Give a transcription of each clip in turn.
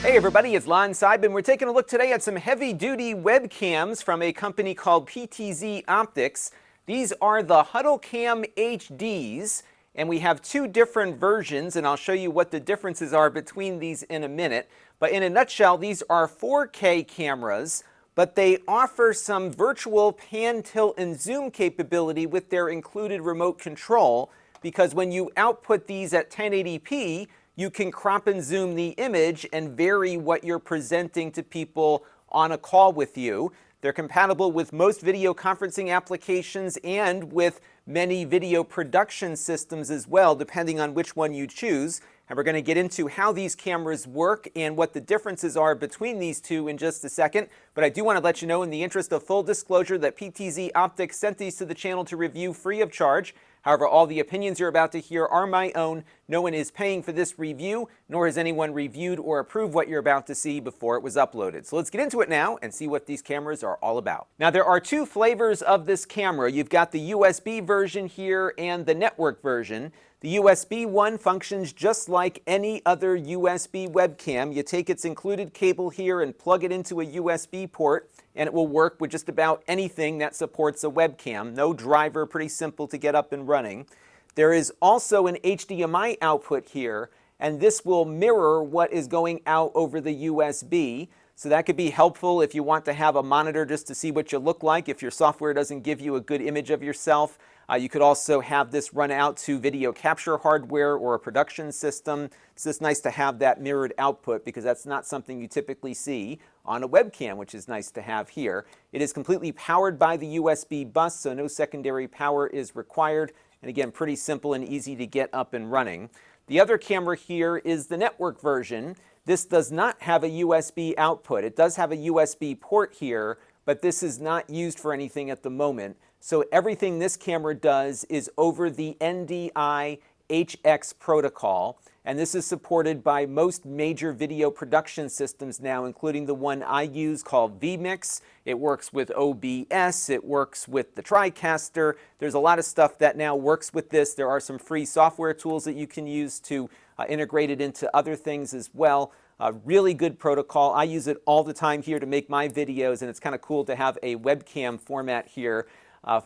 Hey everybody, it's Lon.TV, and we're taking a look today at some heavy-duty webcams from a company called PTZ Optics. These are the HuddleCamHDs, and we have two different versions, and I'll show you what the differences are between these in a minute. But in a nutshell, these are 4K cameras, but they offer some virtual pan, tilt, and zoom capability with their included remote control, because when you output these at 1080p, you can crop and zoom the image and vary what you're presenting to people on a call with you. They're compatible with most video conferencing applications and with many video production systems as well, depending on which one you choose. And we're going to get into how these cameras work and what the differences are between these two in just a second. But I do want to let you know, in the interest of full disclosure, that PTZ Optics sent these to the channel to review free of charge. However, all the opinions you're about to hear are my own. No one is paying for this review, nor has anyone reviewed or approved what you're about to see before it was uploaded. So let's get into it now and see what these cameras are all about. Now, there are two flavors of this camera. You've got the USB version here and the network version. The USB one functions just like any other USB webcam. You take its included cable here and plug it into a USB port, and it will work with just about anything that supports a webcam. No driver, pretty simple to get up and running. There is also an HDMI output here, and this will mirror what is going out over the USB. So that could be helpful if you want to have a monitor just to see what you look like, if your software doesn't give you a good image of yourself. You could also have this run out to video capture hardware or a production system. It's just nice to have that mirrored output because that's not something you typically see on a webcam, which is nice to have here. It is completely powered by the USB bus, so no secondary power is required. And again, pretty simple and easy to get up and running. The other camera here is the network version. This does not have a USB output. It does have a USB port here, but this is not used for anything at the moment. So everything this camera does is over the NDI HX protocol, and this is supported by most major video production systems now, including the one I use called vMix. It works with OBS, it works with the TriCaster. There's a lot of stuff that now works with this. There are some free software tools that you can use to integrate it into other things as well. Really good protocol. I use it all the time here to make my videos, and it's kind of cool to have a webcam format here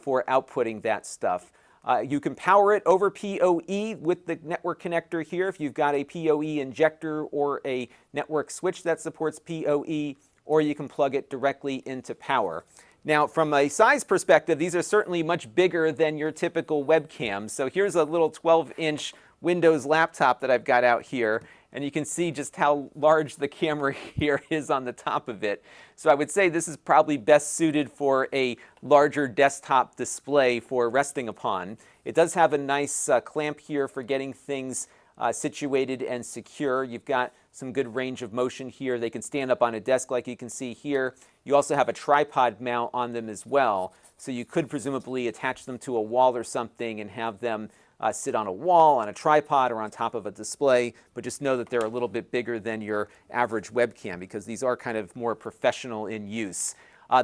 for outputting that stuff. You can power it over PoE with the network connector here if you've got a PoE injector or a network switch that supports PoE, or you can plug it directly into power. Now, from a size perspective, these are certainly much bigger than your typical webcam. So here's a little 12-inch Windows laptop that I've got out here, and you can see just how large the camera here is on the top of it. So I would say this is probably best suited for a larger desktop display for resting upon. It does have a nice clamp here for getting things situated and secure. You've got some good range of motion here. They can stand up on a desk like you can see here. You also have a tripod mount on them as well. So you could presumably attach them to a wall or something and have them sit on a wall, on a tripod, or on top of a display, but just know that they're a little bit bigger than your average webcam because these are kind of more professional in use.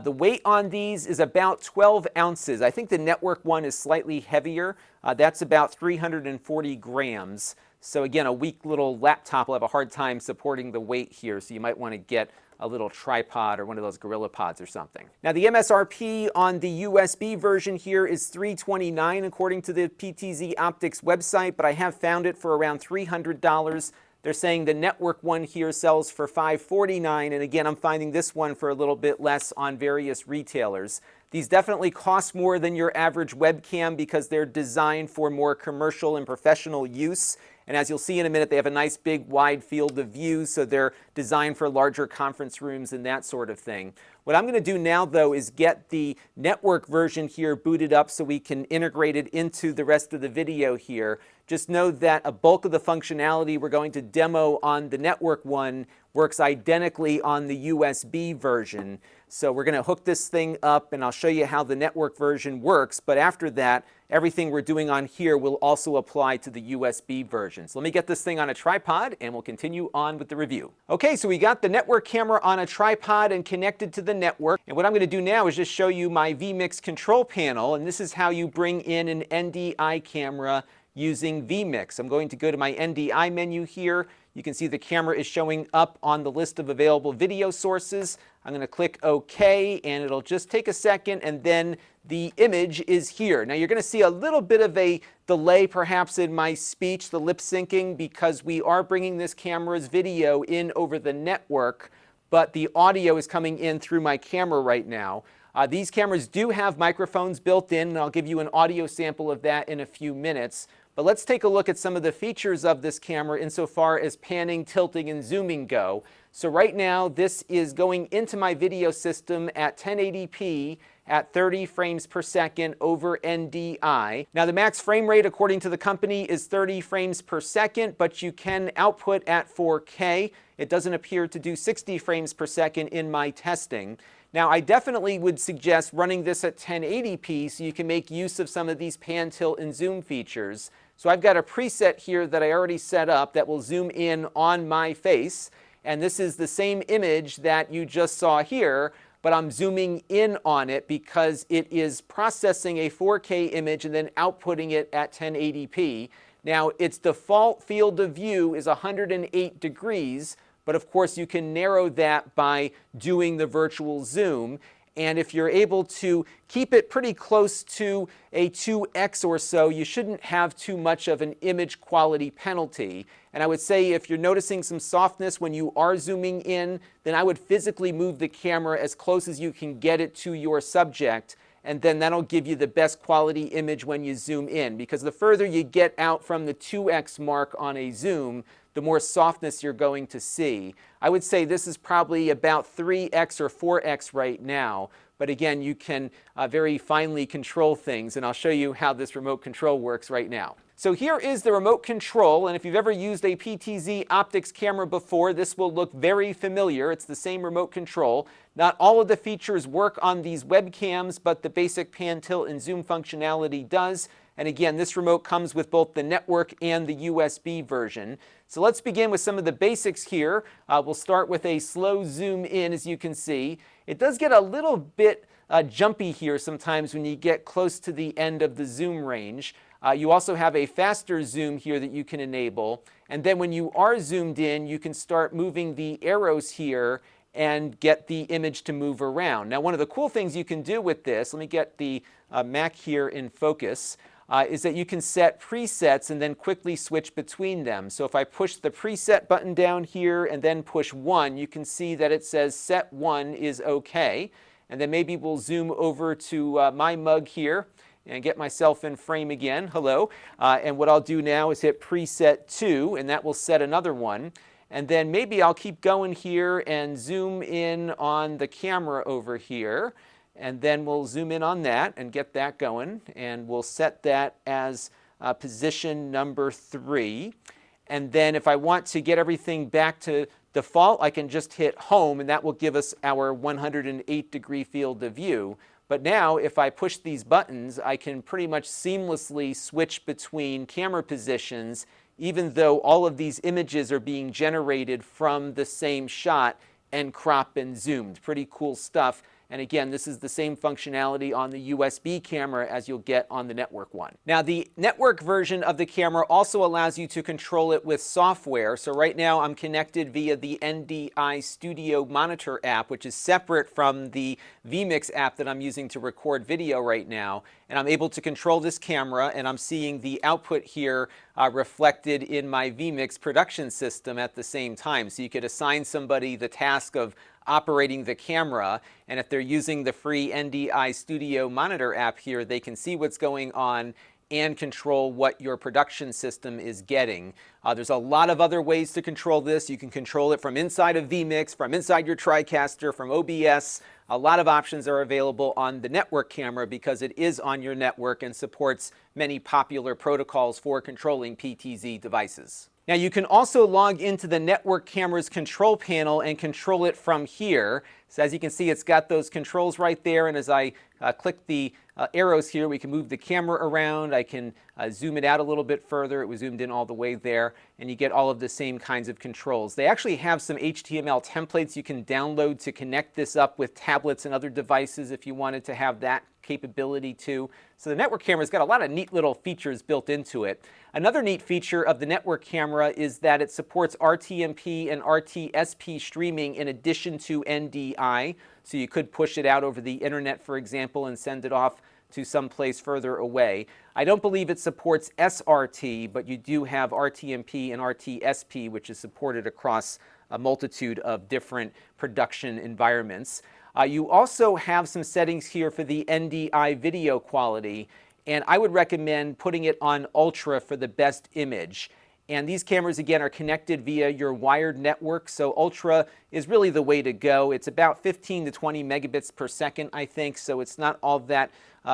The weight on these is about 12 ounces. I think the network one is slightly heavier. That's about 340 grams. So again, a weak little laptop will have a hard time supporting the weight here, so you might want to get a little tripod or one of those Gorilla Pods or something. Now, the MSRP on the USB version here is $329 according to the PTZ Optics website, but I have found it for around $300. They're saying the network one here sells for $549, and again, I'm finding this one for a little bit less on various retailers. These definitely cost more than your average webcam because they're designed for more commercial and professional use. And as you'll see in a minute, they have a nice big wide field of view, so they're designed for larger conference rooms and that sort of thing. What I'm going to do now, though, is get the network version here booted up so we can integrate it into the rest of the video here. Just know that a bulk of the functionality we're going to demo on the network one works identically on the USB version. So we're going to hook this thing up, and I'll show you how the network version works. But after that, everything we're doing on here will also apply to the USB version. So let me get this thing on a tripod, and we'll continue on with the review. Okay, so we got the network camera on a tripod and connected to the network. And what I'm going to do now is just show you my vMix control panel, and this is how you bring in an NDI camera using vMix. I'm going to go to my NDI menu here. You can see the camera is showing up on the list of available video sources. I'm going to click OK, and it'll just take a second, and then the image is here. Now you're going to see a little bit of a delay perhaps in my speech, the lip syncing, because we are bringing this camera's video in over the network, but the audio is coming in through my camera right now. These cameras do have microphones built in, and I'll give you an audio sample of that in a few minutes. But let's take a look at some of the features of this camera insofar as panning, tilting, and zooming go. So right now, this is going into my video system at 1080p at 30 frames per second over NDI. Now the max frame rate according to the company is 30 frames per second, but you can output at 4K. It doesn't appear to do 60 frames per second in my testing. Now I definitely would suggest running this at 1080p so you can make use of some of these pan, tilt, and zoom features. So I've got a preset here that I already set up that will zoom in on my face. And this is the same image that you just saw here, but I'm zooming in on it because it is processing a 4K image and then outputting it at 1080p. Now, its default field of view is 108 degrees, but of course you can narrow that by doing the virtual zoom. And if you're able to keep it pretty close to a 2x or so, you shouldn't have too much of an image quality penalty. And I would say if you're noticing some softness when you are zooming in, then I would physically move the camera as close as you can get it to your subject, and then that'll give you the best quality image when you zoom in. Because the further you get out from the 2x mark on a zoom, the more softness you're going to see. I would say this is probably about 3x or 4x right now. But again, you can very finely control things, and I'll show you how this remote control works right now. So here is the remote control, and if you've ever used a PTZ optics camera before, this will look very familiar. It's the same remote control. Not all of the features work on these webcams, but the basic pan, tilt, and zoom functionality does. And again, this remote comes with both the network and the USB version. So let's begin with some of the basics here. We'll start with a slow zoom in, as you can see. It does get a little bit jumpy here sometimes when you get close to the end of the zoom range. You also have a faster zoom here that you can enable. And then when you are zoomed in, you can start moving the arrows here and get the image to move around. Now, one of the cool things you can do with this, let me get the Mac here in focus, is that you can set presets and then quickly switch between them. So if I push the preset button down here and then push 1, you can see that it says set 1 is OK. And then maybe we'll zoom over to my mug here and get myself in frame again. Hello. And what I'll do now is hit preset 2, and that will set another one. And then maybe I'll keep going here and zoom in on the camera over here. And then we'll zoom in on that and get that going. And we'll set that as position number 3. And then if I want to get everything back to default, I can just hit home, and that will give us our 108-degree field of view. But now, if I push these buttons, I can pretty much seamlessly switch between camera positions, even though all of these images are being generated from the same shot and crop and zoomed. Pretty cool stuff. And again, this is the same functionality on the USB camera as you'll get on the network one. Now, the network version of the camera also allows you to control it with software. So right now I'm connected via the NDI Studio Monitor app, which is separate from the vMix app that I'm using to record video right now. And I'm able to control this camera, and I'm seeing the output here reflected in my vMix production system at the same time. So you could assign somebody the task of operating the camera, and if they're using the free NDI Studio Monitor app here, they can see what's going on and control what your production system is getting. There's a lot of other ways to control this. You can control it from inside of vMix, from inside your TriCaster, from OBS. A lot of options are available on the network camera because it is on your network and supports many popular protocols for controlling PTZ devices. Now, you can also log into the network camera's control panel and control it from here. So as you can see, it's got those controls right there, and as I click the arrows here, we can move the camera around. I can zoom it out a little bit further. It was zoomed in all the way there, and you get all of the same kinds of controls. They actually have some HTML templates you can download to connect this up with tablets and other devices if you wanted to have that capability too. So the network camera's got a lot of neat little features built into it. Another neat feature of the network camera is that it supports RTMP and RTSP streaming in addition to NDI. So you could push it out over the internet, for example, and send it off to someplace further away. I don't believe it supports SRT, but you do have RTMP and RTSP, which is supported across a multitude of different production environments. You also have some settings here for the NDI video quality, and I would recommend putting it on Ultra for the best image. And these cameras, again, are connected via your wired network, so Ultra is really the way to go. It's about 15 to 20 megabits per second, I think, so it's not all that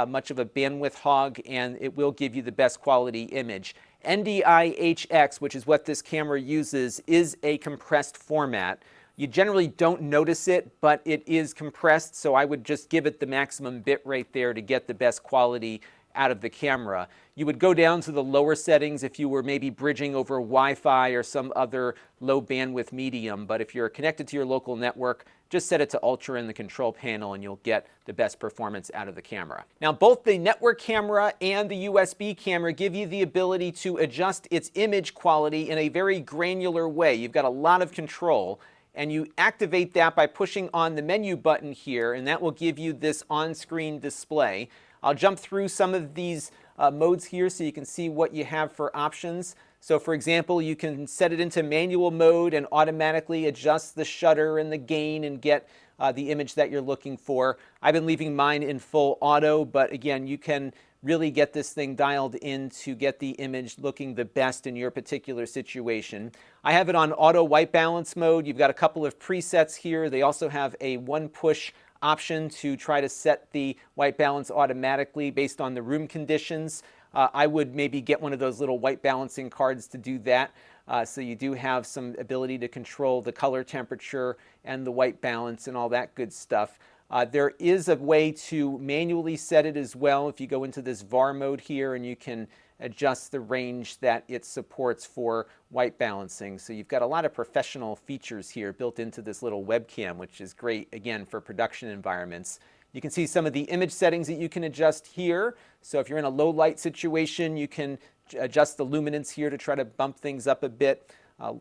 much of a bandwidth hog, and it will give you the best quality image. NDI-HX, which is what this camera uses, is a compressed format. You generally don't notice it, but it is compressed, so I would just give it the maximum bit rate there to get the best quality out of the camera. You would go down to the lower settings if you were maybe bridging over Wi-Fi or some other low bandwidth medium, but if you're connected to your local network, just set it to Ultra in the control panel and you'll get the best performance out of the camera. Now, both the network camera and the USB camera give you the ability to adjust its image quality in a very granular way. You've got a lot of control, and you activate that by pushing on the menu button here, and that will give you this on-screen display. I'll jump through some of these modes here so you can see what you have for options. So for example, you can set it into manual mode and automatically adjust the shutter and the gain and get the image that you're looking for. I've been leaving mine in full auto, but again, you can really get this thing dialed in to get the image looking the best in your particular situation. I have it on auto white balance mode. You've got a couple of presets here. They also have a one push option to try to set the white balance automatically based on the room conditions. I would maybe get one of those little white balancing cards to do that. So you do have some ability to control the color temperature and the white balance and all that good stuff. There is a way to manually set it as well if you go into this VAR mode here, and you can adjust the range that it supports for white balancing. So you've got a lot of professional features here built into this little webcam, which is great, again, for production environments. You can see some of the image settings that you can adjust here. So if you're in a low light situation, you can adjust the luminance here to try to bump things up a bit.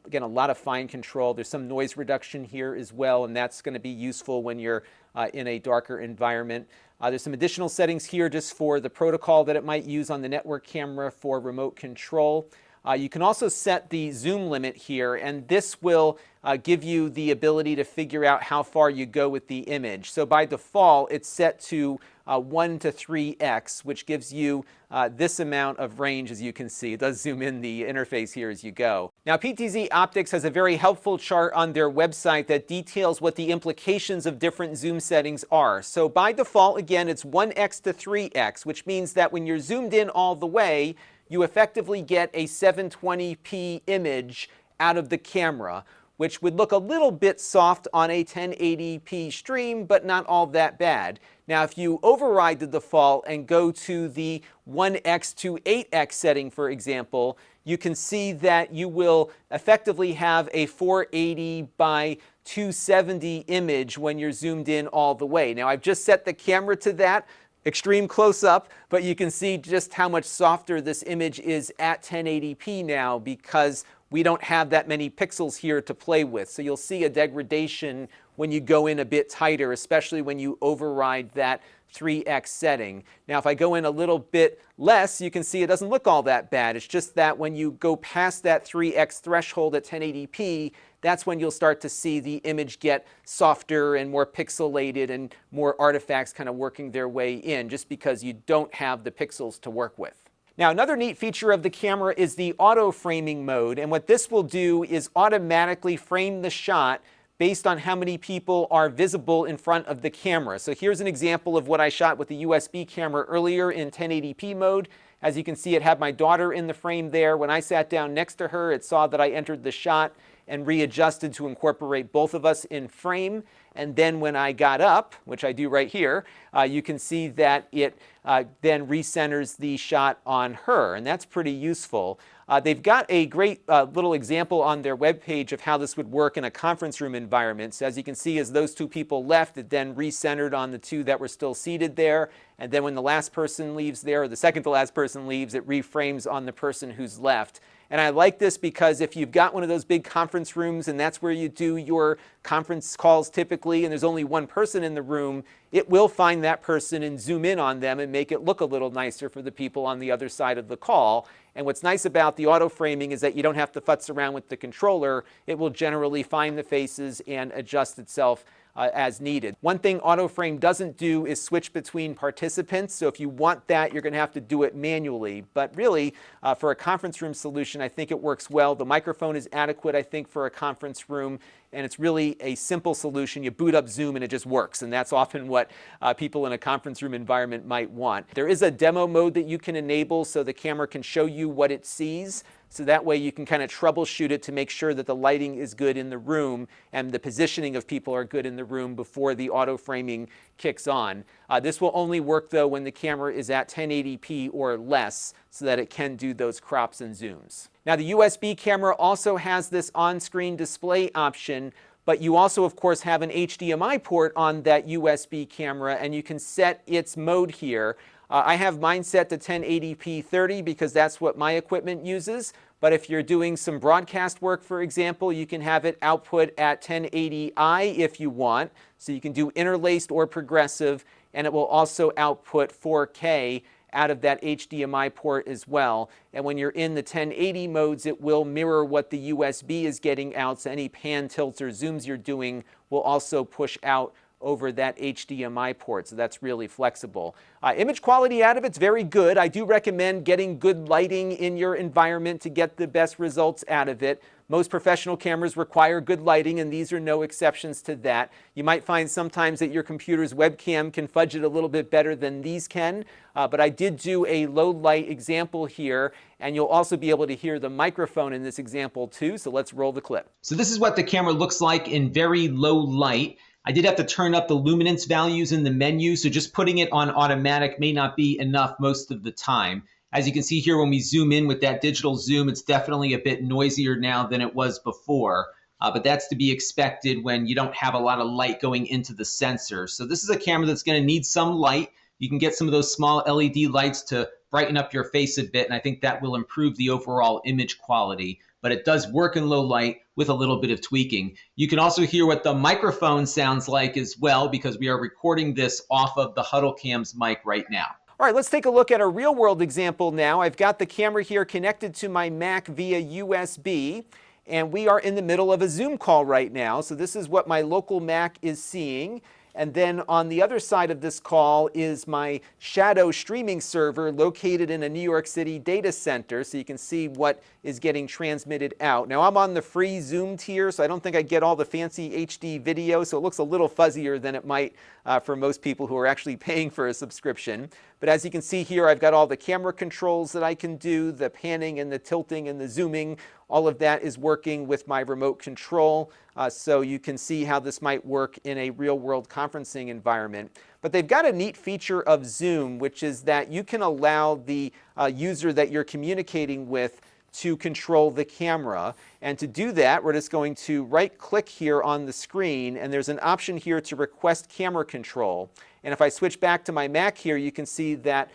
Again, a lot of fine control. There's some noise reduction here as well, and that's going to be useful when you're in a darker environment. There's some additional settings here just for the protocol that it might use on the network camera for remote control. You can also set the zoom limit here, and this will give you the ability to figure out how far you go with the image. So by default, it's set to 1 to 3x, which gives you this amount of range, as you can see. It does zoom in the interface here as you go. Now, PTZ Optics has a very helpful chart on their website that details what the implications of different zoom settings are. So by default, again, it's 1x to 3x, which means that when you're zoomed in all the way, you effectively get a 720p image out of the camera, which would look a little bit soft on a 1080p stream, but not all that bad. Now, if you override the default and go to the 1x to 8x setting, for example, you can see that you will effectively have a 480 by 270 image when you're zoomed in all the way. Now, I've just set the camera to that. Extreme close-up, but you can see just how much softer this image is at 1080p now because we don't have that many pixels here to play with. So you'll see a degradation when you go in a bit tighter, especially when you override that 3x setting. Now, if I go in a little bit less, you can see it doesn't look all that bad. It's just that when you go past that 3x threshold at 1080p, that's when you'll start to see the image get softer and more pixelated and more artifacts kind of working their way in, just because you don't have the pixels to work with. Now, another neat feature of the camera is the auto-framing mode, and what this will do is automatically frame the shot based on how many people are visible in front of the camera. So here's an example of what I shot with the USB camera earlier in 1080p mode. As you can see, it had my daughter in the frame there. When I sat down next to her, it saw that I entered the shot, and readjusted to incorporate both of us in frame. And then when I got up, which I do right here, you can see that it then recenters the shot on her, and that's pretty useful. They've got a great little example on their webpage of how this would work in a conference room environment. So as you can see, as those two people left, it then recentered on the two that were still seated there. And then when the last person leaves there, or the second to last person leaves, it reframes on the person who's left. And I like this because if you've got one of those big conference rooms and that's where you do your conference calls typically, and there's only one person in the room, it will find that person and zoom in on them and make it look a little nicer for the people on the other side of the call. And what's nice about the auto framing is that you don't have to futz around with the controller. It will generally find the faces and adjust itself as needed. One thing AutoFrame doesn't do is switch between participants, so if you want that, you're going to have to do it manually. But really, for a conference room solution, I think it works well. The microphone is adequate, I think, for a conference room, and it's really a simple solution. You boot up Zoom and it just works, and that's often what people in a conference room environment might want. There is a demo mode that you can enable so the camera can show you what it sees. So that way you can kind of troubleshoot it to make sure that the lighting is good in the room and the positioning of people are good in the room before the auto framing kicks on. This will only work though when the camera is at 1080p or less so that it can do those crops and zooms. Now the USB camera also has this on-screen display option, but you also of course have an HDMI port on that USB camera and you can set its mode here. I have mine set to 1080p 30 because that's what my equipment uses. But if you're doing some broadcast work, for example, you can have it output at 1080i if you want. So you can do interlaced or progressive, and it will also output 4K out of that HDMI port as well. And when you're in the 1080 modes, it will mirror what the USB is getting out. So any pan, tilts, or zooms you're doing will also push out over that HDMI port, so that's really flexible. Image quality out of it's very good. I do recommend getting good lighting in your environment to get the best results out of it. Most professional cameras require good lighting, and these are no exceptions to that. You might find sometimes that your computer's webcam can fudge it a little bit better than these can, but I did do a low light example here, and you'll also be able to hear the microphone in this example too, so let's roll the clip. So this is what the camera looks like in very low light. I did have to turn up the luminance values in the menu, so just putting it on automatic may not be enough most of the time. As you can see here, when we zoom in with that digital zoom, it's definitely a bit noisier now than it was before, but that's to be expected when you don't have a lot of light going into the sensor. So this is a camera that's going to need some light. You can get some of those small LED lights to brighten up your face a bit, and I think that will improve the overall image quality. But it does work in low light with a little bit of tweaking. You can also hear what the microphone sounds like as well, because we are recording this off of the HuddleCam's mic right now. All right, let's take a look at a real-world example now. I've got the camera here connected to my Mac via USB, and we are in the middle of a Zoom call right now. So this is what my local Mac is seeing. And then on the other side of this call is my shadow streaming server located in a New York City data center, so you can see what is getting transmitted out. Now I'm on the free Zoom tier, so I don't think I get all the fancy HD video, so it looks a little fuzzier than it might for most people who are actually paying for a subscription. But as you can see here, I've got all the camera controls that I can do, the panning and the tilting and the zooming. All of that is working with my remote control, so you can see how this might work in a real-world conferencing environment. But they've got a neat feature of Zoom, which is that you can allow the user that you're communicating with to control the camera. And to do that, we're just going to right-click here on the screen, and there's an option here to request camera control. And if I switch back to my Mac here, you can see that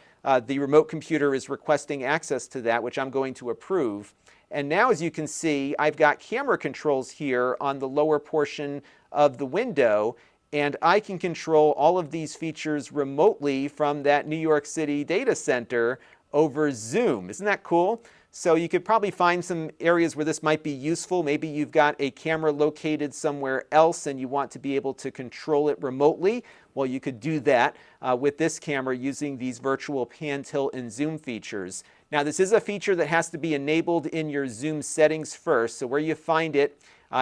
the remote computer is requesting access to that, which I'm going to approve. And now, as you can see, I've got camera controls here on the lower portion of the window, and I can control all of these features remotely from that New York City data center over Zoom. Isn't that cool? So you could probably find some areas where this might be useful. Maybe you've got a camera located somewhere else and you want to be able to control it remotely. Well, you could do that with this camera using these virtual pan, tilt, and zoom features. Now, this is a feature that has to be enabled in your Zoom settings first. So where you find it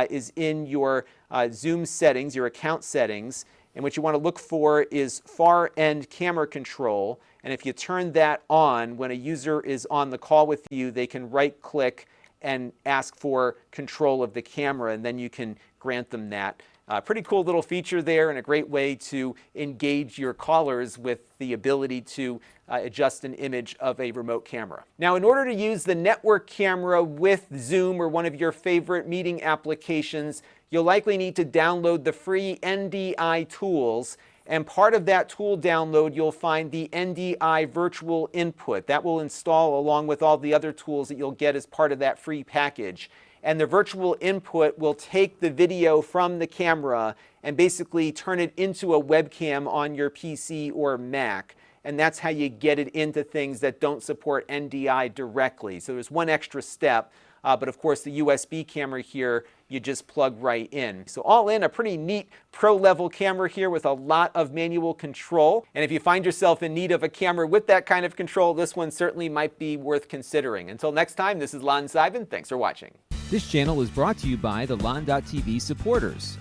is in your Zoom settings, your account settings. And what you want to look for is far end camera control. And if you turn that on, when a user is on the call with you, they can right click and ask for control of the camera, and then you can grant them that. Pretty cool little feature there, and a great way to engage your callers with the ability to adjust an image of a remote camera. Now, in order to use the network camera with Zoom or one of your favorite meeting applications, you'll likely need to download the free NDI tools. And part of that tool download, you'll find the NDI Virtual Input. That will install along with all the other tools that you'll get as part of that free package. And the virtual input will take the video from the camera and basically turn it into a webcam on your PC or Mac. And that's how you get it into things that don't support NDI directly. So there's one extra step. But of course, the USB camera here, you just plug right in. So all in, a pretty neat pro-level camera here with a lot of manual control. And if you find yourself in need of a camera with that kind of control, this one certainly might be worth considering. Until next time, this is Lon.TV. Thanks for watching. This channel is brought to you by the Lon.TV supporters,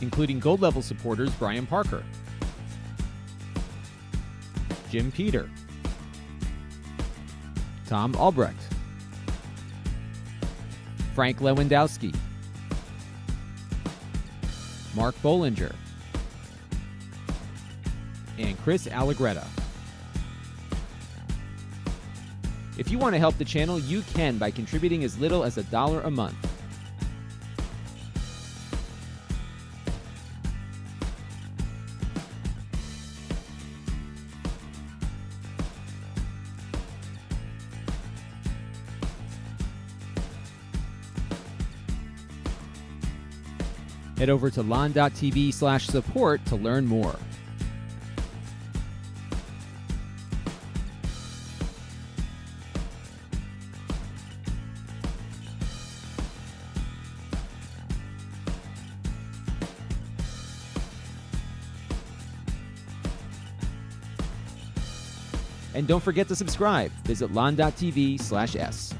including gold level supporters Brian Parker, Jim Peter, Tom Albrecht, Frank Lewandowski, Mark Bollinger, and Chris Allegretta. If you want to help the channel, you can by contributing as little as $1 a month. Head over to lon.tv/support to learn more. And don't forget to subscribe. Visit lon.tv/s.